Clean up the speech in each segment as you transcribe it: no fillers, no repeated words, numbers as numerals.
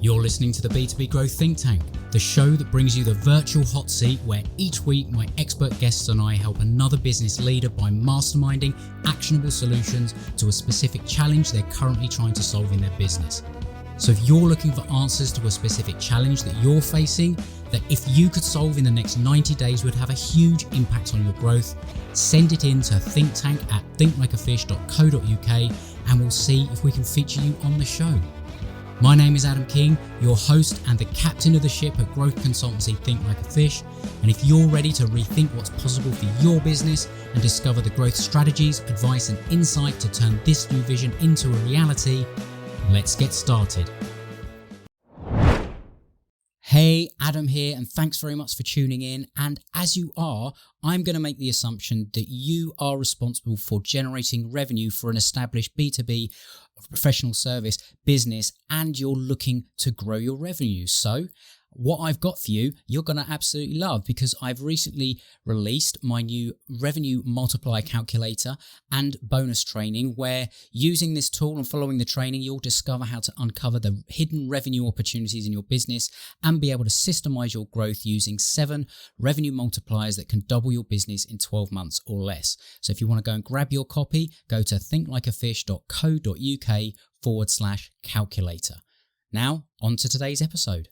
You're listening to the B2B Growth Think Tank, the show that brings you the virtual hot seat where each week my expert guests and I help another business leader by masterminding actionable solutions to a specific challenge they're currently trying to solve in their business. So if you're looking for answers to a specific challenge that you're facing, that if you could solve in the next 90 days would have a huge impact on your growth, send it in to thinkttank@thinklikeafish.co.uk and we'll see if we can feature you on the show. My name is Adam King, your host and the captain of the ship at growth consultancy Think Like a Fish. And if you're ready to rethink what's possible for your business and discover the growth strategies, advice and insight to turn this new vision into a reality, let's get started. Hey, Adam here, and thanks very much for tuning in. And as you are, I'm going to make the assumption that you are responsible for generating revenue for an established B2B professional service business, and you're looking to grow your revenue. So what I've got for you, you're going to absolutely love, because I've recently released my new revenue multiplier calculator and bonus training, where using this tool and following the training, you'll discover how to uncover the hidden revenue opportunities in your business and be able to systemize your growth using 7 revenue multipliers that can double your business in 12 months or less. So if you want to go and grab your copy, go to thinklikeafish.co.uk/calculator. Now, on to today's episode.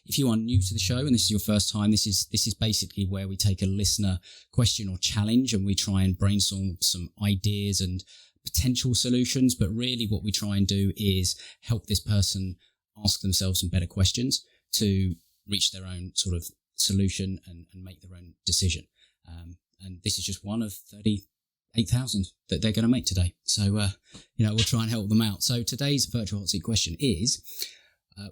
If you are new to the show and this is your first time, this is basically where we take a listener question or challenge and we try and brainstorm some ideas and potential solutions. But really what we try and do is help this person ask themselves some better questions to reach their own sort of solution and make their own decision. And this is just one of 38,000 that they're going to make today. So, we'll try and help them out. So today's virtual hot seat question is,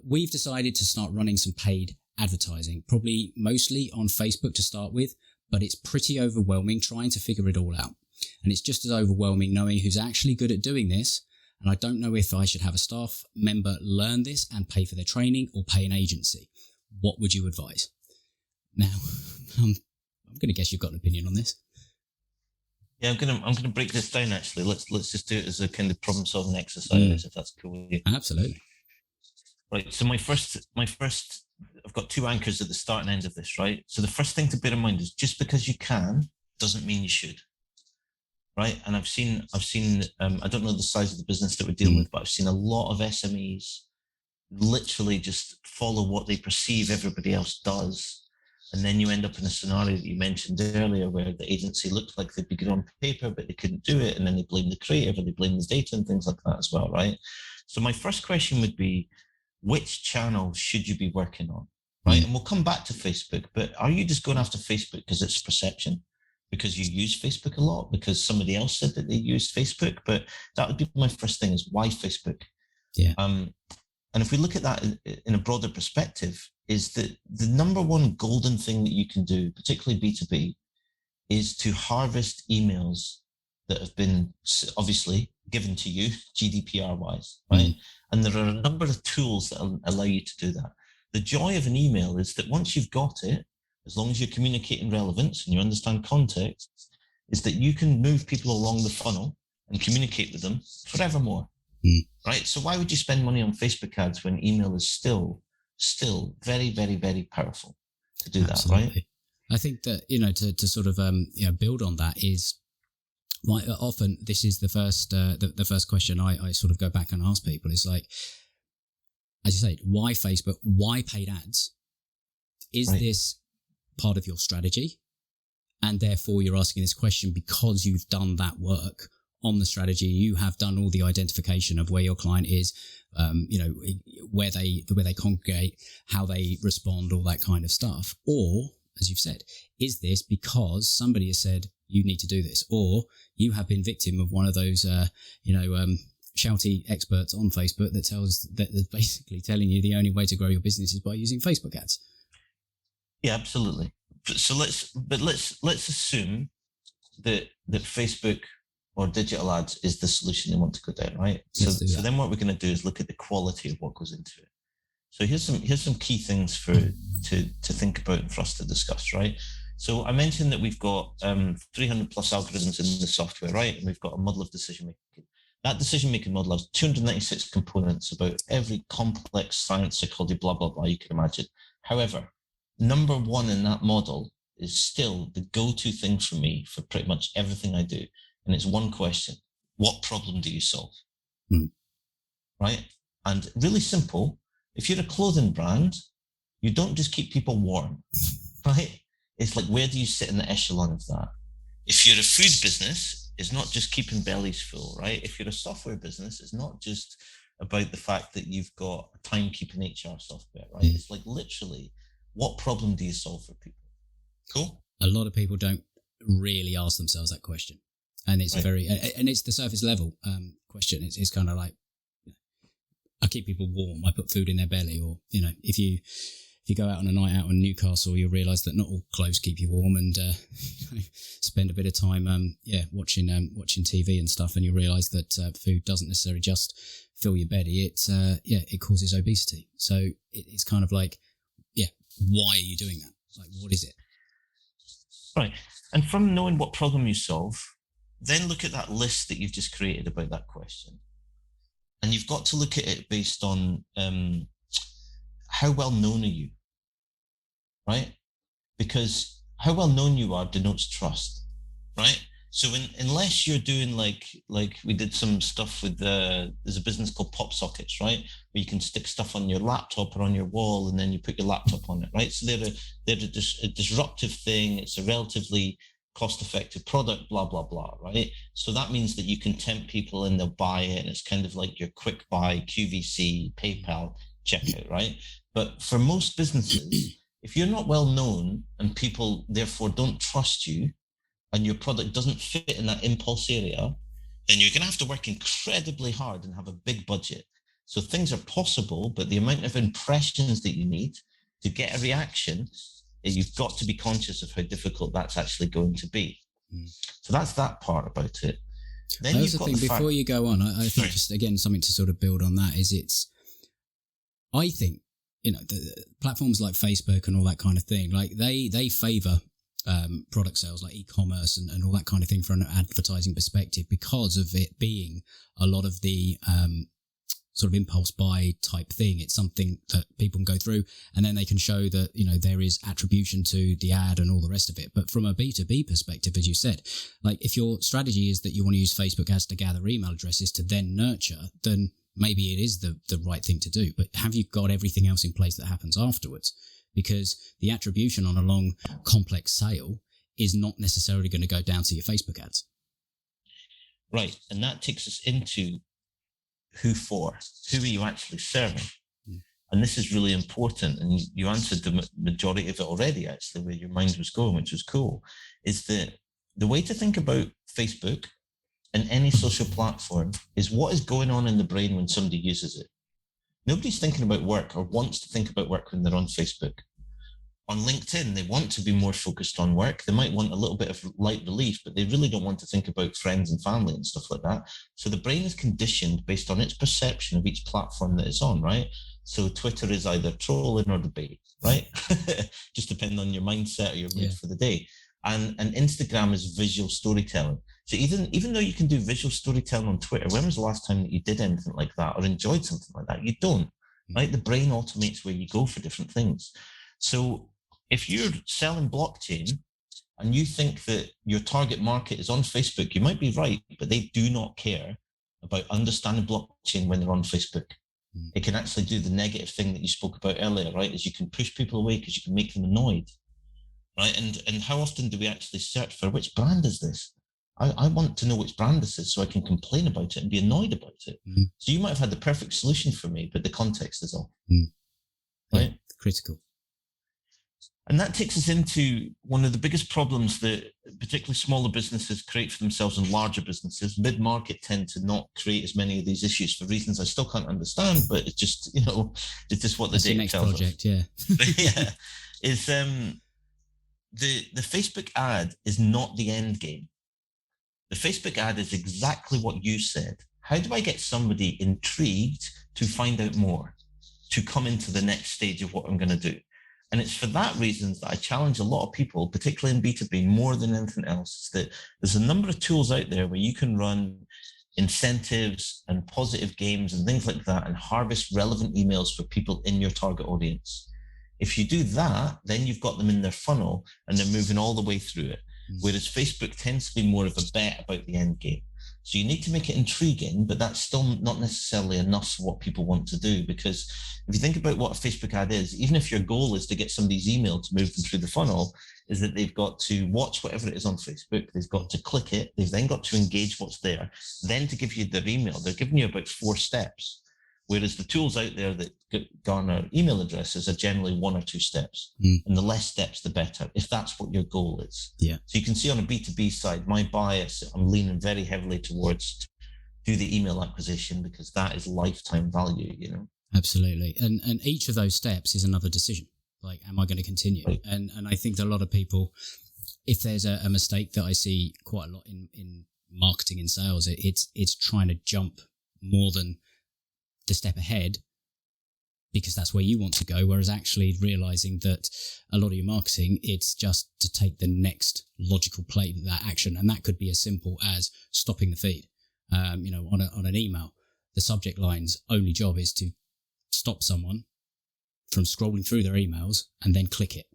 we've decided to start running some paid advertising, probably mostly on Facebook to start with, but it's pretty overwhelming trying to figure it all out. And it's just as overwhelming knowing who's actually good at doing this. And I don't know if I should have a staff member learn this and pay for their training or pay an agency. What would you advise? Now, I'm going to guess you've got an opinion on this. Yeah, I'm gonna break this down. Actually, let's just do it as a kind of problem solving exercise, if that's cool with you. Absolutely. Right. So my first, I've got 2 anchors at the start and end of this. Right. So the first thing to bear in mind is just because you can doesn't mean you should. Right. And I've seen. I don't know the size of the business that we're dealing with, but I've seen a lot of SMEs literally just follow what they perceive everybody else does. And then you end up in a scenario that you mentioned earlier where the agency looked like they'd be good on paper, but they couldn't do it. And then they blame the creative or they blame the data and things like that as well, right? So my first question would be, which channel should you be working on, right? And we'll come back to Facebook, but are you just going after Facebook because it's perception? Because you use Facebook a lot? Because somebody else said that they used Facebook? But that would be my first thing, is why Facebook? Yeah. And if we look at that in a broader perspective, is that the number one golden thing that you can do, particularly B2B, is to harvest emails that have been obviously given to you GDPR-wise, right? And there are a number of tools that allow you to do that. The joy of an email is that once you've got it, as long as you're communicating relevance and you understand context, is that you can move people along the funnel and communicate with them forevermore, right? So why would you spend money on Facebook ads when email is still very, very, very powerful to do Absolutely. That, right? I think that, to sort of build on that is, often this is the first the first question I sort of go back and ask people is like, as you say, why Facebook? Why paid ads? Is this part of your strategy? And therefore you're asking this question because you've done that work on the strategy. You have done all the identification of where your client is, where they congregate, how they respond, all that kind of stuff. Or, as you've said, is this because somebody has said you need to do this, or you have been victim of one of those, shouty experts on Facebook that is basically telling you the only way to grow your business is by using Facebook ads. Yeah, absolutely. So let's assume that Facebook or digital ads is the solution they want to go down, right? So then what we're going to do is look at the quality of what goes into it. So here's some key things to think about and for us to discuss, right? So I mentioned that we've got 300 plus algorithms in the software, right? And we've got a model of decision making. That decision-making model has 296 components about every complex science, psychology, blah, blah, blah you can imagine. However, number one in that model is still the go-to thing for me for pretty much everything I do. And it's one question: what problem do you solve? Right? And really simple. If you're a clothing brand, you don't just keep people warm, right? It's like, where do you sit in the echelon of that? If you're a food business, it's not just keeping bellies full, right? If you're a software business, it's not just about the fact that you've got a timekeeping HR software, right? It's like, literally, what problem do you solve for people? Cool. A lot of people don't really ask themselves that question, and it's and it's the surface level question. It's kind of like, I keep people warm. I put food in their belly, or if you go out on a night out in Newcastle, you'll realise that not all clothes keep you warm, and spend a bit of time watching TV and stuff, and you realise that food doesn't necessarily just fill your belly. It causes obesity. So it's kind of like, why are you doing that? Like, what is it? Right. And from knowing what problem you solve, then look at that list that you've just created about that question. And you've got to look at it based on how well known are you, right? Because how well known you are denotes trust, right? So unless you're doing like we did some stuff with there's a business called Pop Sockets, right? Where you can stick stuff on your laptop or on your wall, and then you put your laptop on it, right? So they're a disruptive thing. It's a relatively cost-effective product, blah, blah, blah, right? So that means that you can tempt people and they'll buy it, and it's kind of like your quick buy, QVC, PayPal checkout, right? But for most businesses, if you're not well known and people therefore don't trust you, and your product doesn't fit in that impulse area, then you're going to have to work incredibly hard and have a big budget. So things are possible, but the amount of impressions that you need to get a reaction, you've got to be conscious of how difficult that's actually going to be. So that's that part about it. Then you've got before you go on, I think just again something to sort of build on that is I think the platforms like Facebook and all that kind of thing, like they favour product sales like e-commerce and all that kind of thing from an advertising perspective, because of it being a lot of the sort of impulse buy type thing. It's something that people can go through, and then they can show that there is attribution to the ad and all the rest of it. But from a B2B perspective, as you said, like if your strategy is that you want to use Facebook ads to gather email addresses to then nurture, then maybe it is the right thing to do. But have you got everything else in place that happens afterwards? Because the attribution on a long, complex sale is not necessarily going to go down to your Facebook ads. Right. And that takes us into who for? Who are you actually serving? And this is really important. And you answered the majority of it already, actually, where your mind was going, which was cool, is that the way to think about Facebook and any social platform is what is going on in the brain when somebody uses it. Nobody's thinking about work or wants to think about work when they're on Facebook. On LinkedIn, they want to be more focused on work. They might want a little bit of light relief, but they really don't want to think about friends and family and stuff like that. So the brain is conditioned based on its perception of each platform that it's on, right? So Twitter is either trolling or debate, right? Just depending on your mindset or your mood for the day. And Instagram is visual storytelling. So even though you can do visual storytelling on Twitter, when was the last time that you did anything like that or enjoyed something like that? You don't, right? The brain automates where you go for different things. So if you're selling blockchain and you think that your target market is on Facebook, you might be right, but they do not care about understanding blockchain when they're on Facebook. It can actually do the negative thing that you spoke about earlier, right? Is you can push people away because you can make them annoyed, right? And how often do we actually search for which brand is this? I want to know which brand this is so I can complain about it and be annoyed about it. So you might have had the perfect solution for me, but the context is off, right? Critical. And that takes us into one of the biggest problems that particularly smaller businesses create for themselves and larger businesses. Mid-market tend to not create as many of these issues for reasons I still can't understand, but it's just, it's just what the data tells us. Yeah. Yeah. Is the Facebook ad is not the end game. The Facebook ad is exactly what you said. How do I get somebody intrigued to find out more, to come into the next stage of what I'm going to do? And it's for that reason that I challenge a lot of people, particularly in B2B, more than anything else, is that there's a number of tools out there where you can run incentives and positive games and things like that, and harvest relevant emails for people in your target audience. If you do that, then you've got them in their funnel and they're moving all the way through it. Whereas Facebook tends to be more of a bet about the end game. So you need to make it intriguing, but that's still not necessarily enough for what people want to do. Because if you think about what a Facebook ad is, even if your goal is to get somebody's email to move them through the funnel, is that they've got to watch whatever it is on Facebook, they've got to click it, they've then got to engage what's there, then to give you their email. They're giving you about 4 steps. Whereas the tools out there that garner email addresses are generally 1 or 2 steps. And the less steps, the better, if that's what your goal is. Yeah. So you can see on a B2B side, my bias, I'm leaning very heavily towards do the email acquisition, because that is lifetime value, you know? Absolutely. And each of those steps is another decision. Like, am I going to continue? Right. And I think that a lot of people, if there's a mistake that I see quite a lot in marketing and sales, it's trying to jump more than the step ahead, because that's where you want to go, whereas actually realizing that a lot of your marketing, it's just to take the next logical play, that action, and that could be as simple as stopping the feed. On an email, the subject line's only job is to stop someone from scrolling through their emails and then click it.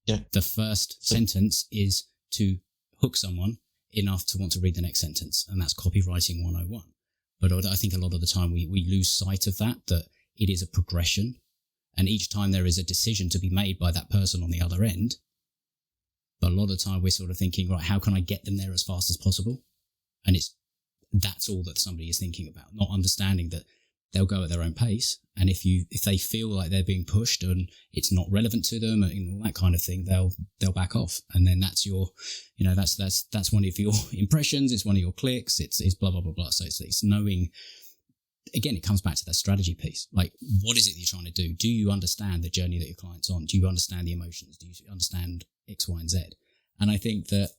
Yeah. The first sentence is to hook someone enough to want to read the next sentence, and that's copywriting 101. But I think a lot of the time we lose sight of that it is a progression, and each time there is a decision to be made by that person on the other end. But a lot of the time we're sort of thinking, right, how can I get them there as fast as possible? And that's all that somebody is thinking about, not understanding that they'll go at their own pace. And if they feel like they're being pushed and it's not relevant to them and all that kind of thing, they'll back off. And then that's your, that's one of your impressions. It's one of your clicks. It's blah, blah, blah, blah. So it's knowing, again, it comes back to that strategy piece. Like, what is it that you're trying to do? Do you understand the journey that your client's on? Do you understand the emotions? Do you understand X, Y, and Z? And I think that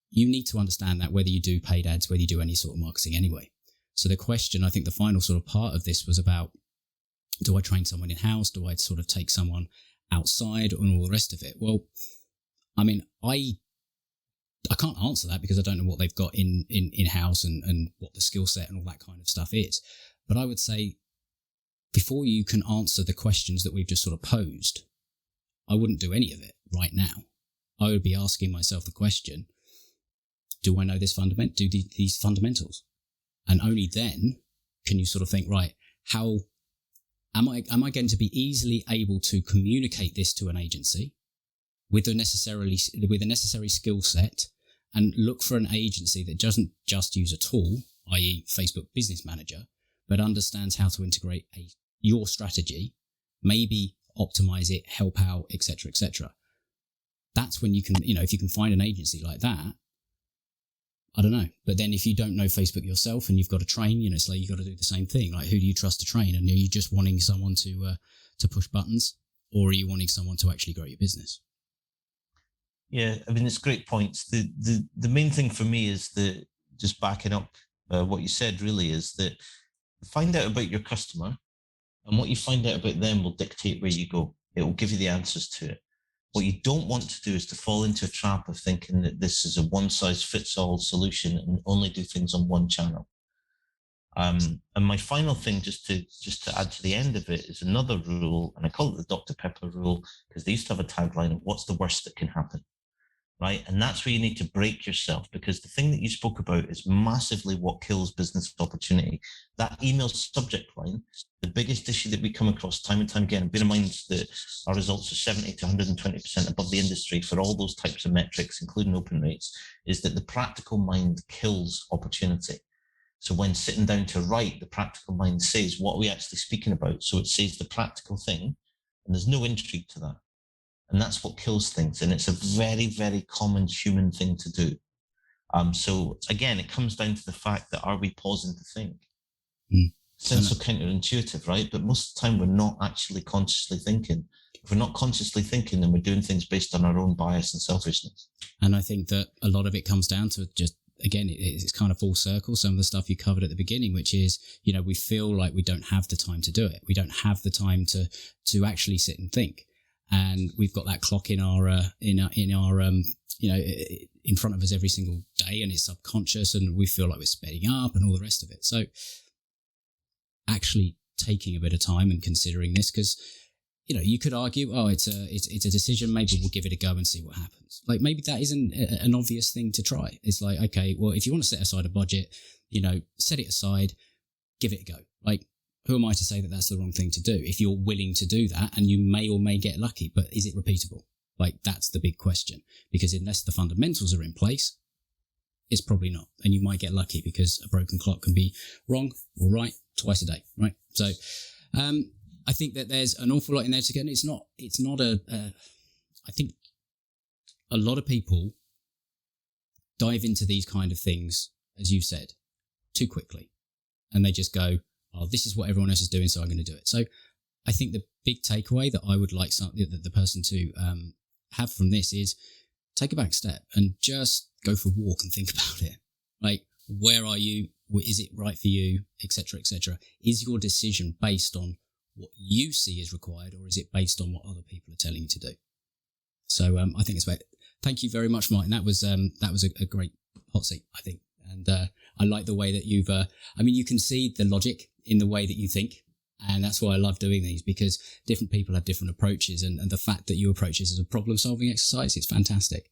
you need to understand that whether you do paid ads, whether you do any sort of marketing anyway. So the question, I think the final sort of part of this was about, do I train someone in-house? Do I sort of take someone outside and all the rest of it? Well, I mean, I can't answer that because I don't know what they've got in-house and what the skill set and all that kind of stuff is. But I would say, before you can answer the questions that we've just sort of posed, I wouldn't do any of it right now. I would be asking myself the question, do I know these fundamentals? And only then can you sort of think, right, how am I going to be easily able to communicate this to an agency with the necessary skill set, and look for an agency that doesn't just use a tool, i.e. Facebook Business Manager, but understands how to integrate your strategy, maybe optimize it, help out, etc., etc. That's when you can, if you can find an agency like that, I don't know. But then if you don't know Facebook yourself and you've got to train, it's like you've got to do the same thing. Like, who do you trust to train? And are you just wanting someone to push buttons, or are you wanting someone to actually grow your business? Yeah, I mean, it's great points. The main thing for me is that, just backing up what you said, really, is that find out about your customer, and what you find out about them will dictate where you go. It will give you the answers to it. What you don't want to do is to fall into a trap of thinking that this is a one-size-fits-all solution and only do things on one channel. And my final thing, just to add to the end of it, is another rule, and I call it the Dr. Pepper rule, because they used to have a tagline of what's the worst that can happen, right? And that's where you need to break yourself, because the thing that you spoke about is massively what kills business opportunity. That email subject line, the biggest issue that we come across time and time again, bear in mind that our results are 70 to 120% above the industry for all those types of metrics, including open rates, is that the practical mind kills opportunity. So when sitting down to write, the practical mind says, what are we actually speaking about? So it says the practical thing, and there's no intrigue to that. And that's what kills things. And it's a very, very common human thing to do. So again, it comes down to the fact that, are we pausing to think? Sounds so counterintuitive, right? But most of the time we're not actually consciously thinking. If we're not consciously thinking, then we're doing things based on our own bias and selfishness. And I think that a lot of it comes down to just, again, it's kind of full circle. Some of the stuff you covered at the beginning, which is, we feel like we don't have the time to do it. We don't have the time to actually sit and think. And we've got that clock in our in front of us every single day, and it's subconscious, and we feel like we're speeding up and all the rest of it. So actually taking a bit of time and considering this, because you could argue, it's a decision, maybe we'll give it a go and see what happens. Like, maybe that isn't an obvious thing to try. It's like, okay, well, if you want to set aside a budget, set it aside, give it a go. Like, who am I to say that that's the wrong thing to do? If you're willing to do that, and you may or may get lucky, but is it repeatable? Like, that's the big question, because unless the fundamentals are in place, it's probably not. And you might get lucky, because a broken clock can be wrong or right twice a day, right? So, I think that there's an awful lot in there to get. It's not I think a lot of people dive into these kind of things, as you said, too quickly. And they just go, this is what everyone else is doing, so I'm going to do it. So I think the big takeaway that I would like the person to have from this is take a back step and just go for a walk and think about it. Like, where are you? Is it right for you? Et cetera, et cetera. Is your decision based on what you see is required, or is it based on what other people are telling you to do? So I think it's great. Thank you very much, Martin. That was a great hot seat, I think. And I like the way that you've, you can see the logic in the way that you think. And that's why I love doing these, because different people have different approaches. And the fact that you approach this as a problem-solving exercise is fantastic.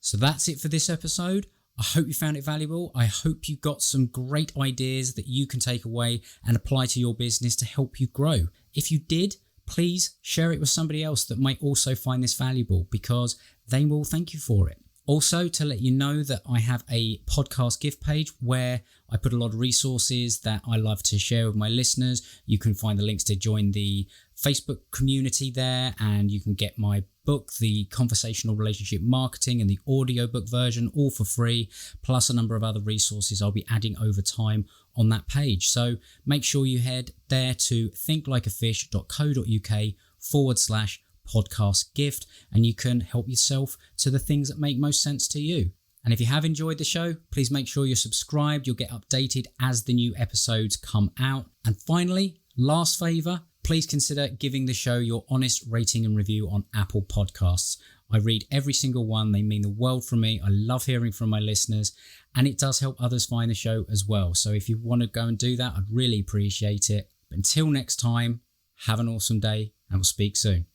So that's it for this episode. I hope you found it valuable. I hope you got some great ideas that you can take away and apply to your business to help you grow. If you did, please share it with somebody else that might also find this valuable, because they will thank you for it. Also, to let you know that I have a podcast gift page where I put a lot of resources that I love to share with my listeners. You can find the links to join the Facebook community there, and you can get my book, the Conversational Relationship Marketing, and the audiobook version, all for free, plus a number of other resources I'll be adding over time on that page. So make sure you head there to thinklikeafish.co.uk/podcast gift, and you can help yourself to the things that make most sense to you. And if you have enjoyed the show, please make sure you're subscribed. You'll get updated as the new episodes come out. And finally, last favour, please consider giving the show your honest rating and review on Apple Podcasts. I read every single one. They mean the world from me. I love hearing from my listeners, and it does help others find the show as well. So if you want to go and do that, I'd really appreciate it. But until next time, have an awesome day, and we'll speak soon.